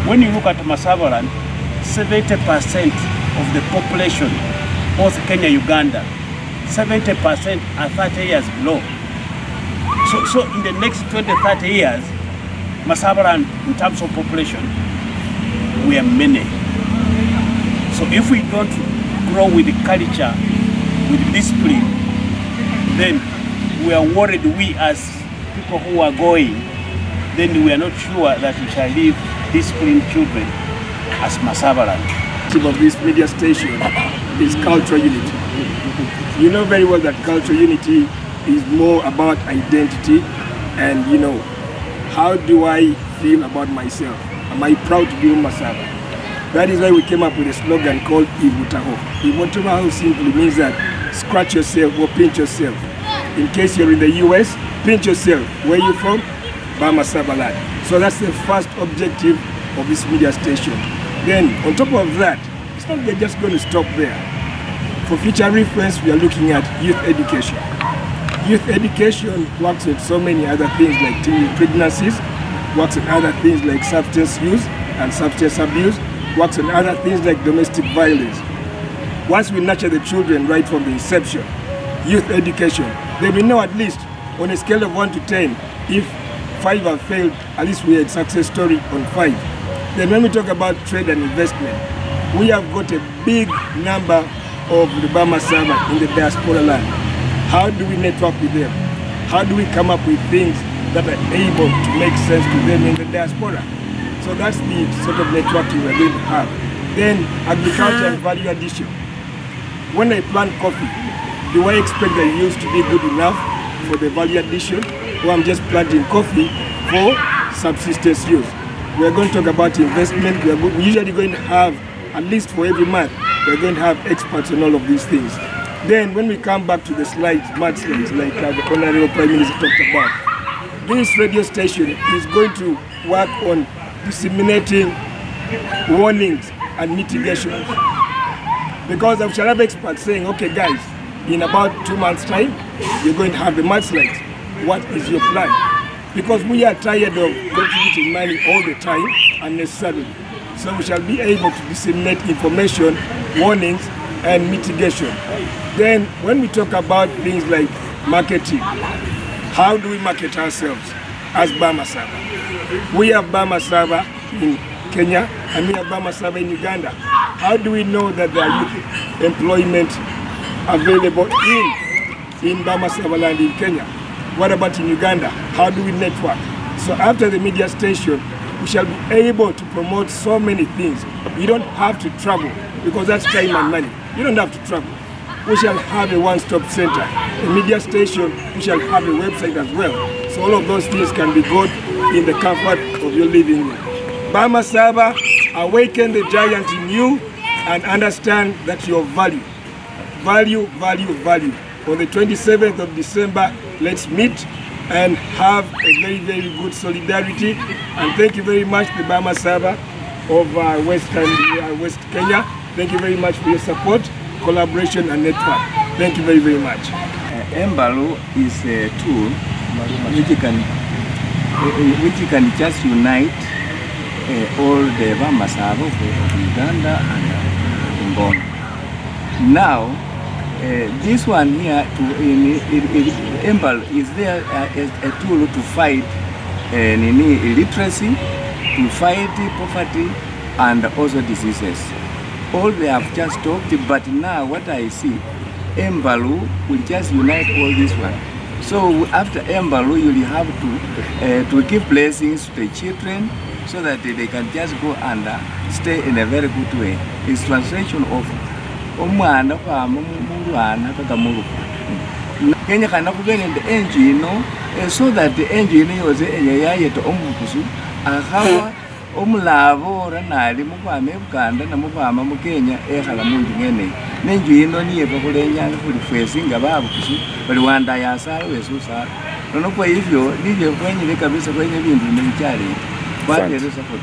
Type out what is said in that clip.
When you look at Masaaba land, 70% of the population, both Kenya, Uganda, 70% are 30 years below. So in the next 20, 30 years, Masaaba land, in terms of population, we are many. So if we don't grow with the culture, with discipline, then we are worried, we as people who are going, then we are not sure that we shall leave disciplined children as Masaaba land. The objective of this media station is cultural unity. You know very well that cultural unity is more about identity and, you know, how do I feel about myself? Am I proud to be Masaaba? That is why we came up with a slogan called Ivutaho. Ivutaho simply means that scratch yourself or pinch yourself. In case you're in the US, pinch yourself. Where are you from? Bamasaaba land. So that's the first objective of this media station. Then on top of that, it's not just going to stop there. For future reference, we are looking at youth education. Youth education works with so many other things like teen pregnancies, works with other things like substance use and substance abuse, works on other things like domestic violence. Once we nurture the children right from the inception, youth education, they will know at least on a scale of 1 to 10, if 5 have failed, at least we had success story on 5. Then when we talk about trade and investment, we have got a big number of the Bamasaaba in the diaspora land. How do we network with them? How do we come up with things that are able to make sense to them in the diaspora? So that's the sort of networking we're going to have. Then agriculture and value addition. When I plant coffee, do I expect the yields to be good enough for the value addition, or I'm just planting coffee for subsistence use? We're going to talk about investment. We're usually going to have, at least for every month, we're going to have experts on all of these things. Then when we come back to the slides, mud slides, like the Honorable Prime Minister talked about, this radio station is going to work on disseminating warnings and mitigations. Because I shall have experts saying, okay guys, in about 2 months' time, you're going to have the mudslides. What is your plan? Because we are tired of contributing money all the time unnecessarily. So we shall be able to disseminate information, warnings, and mitigation. Then when we talk about things like marketing, how do we market ourselves as Bamasaaba? We have Bamasaaba in Kenya and we have Bamasaaba in Uganda. How do we know that there are youth employment available in Bamasaaba land in Kenya? What about in Uganda? How do we network? So after the media station, we shall be able to promote so many things. You don't have to travel because that's time and money. You don't have to travel. We shall have a one-stop center. A media station, we shall have a website as well. So all of those things can be got in the comfort of your living room. Bamasaaba, awaken the giant in you and understand that your value. Value, value, value. On the 27th of December, let's meet and have a very, very good solidarity. And thank you very much, the Bamasaaba of West Kenya. Thank you very much for your support, collaboration and network. Thank you very, very much. Embalu is a tool which can just unite all the Bamasaaba of Uganda and Ngoma. Now, this one here, Embalu is there as a tool to fight illiteracy, to fight poverty, and also diseases. All they have just talked, but now what I see, Embalu will just unite all this one. So after Embalu, you will have to give blessings to the children so that they can just go and stay in a very good way. It's translation of Omwana kwa Muluana Kagamulu. Kenya can not be in the engine, so that the engine was a yaya to Omukusu, and how Omulavo, Ranali, Mupame, Uganda, and Mupama, Mukenya, Ehalamungi, Nenjuino, Niapolian, who is facing Gababusu, but one Diasa is so sad. Don't know if you need your when you make a visit when you've been to Chari. Why is it?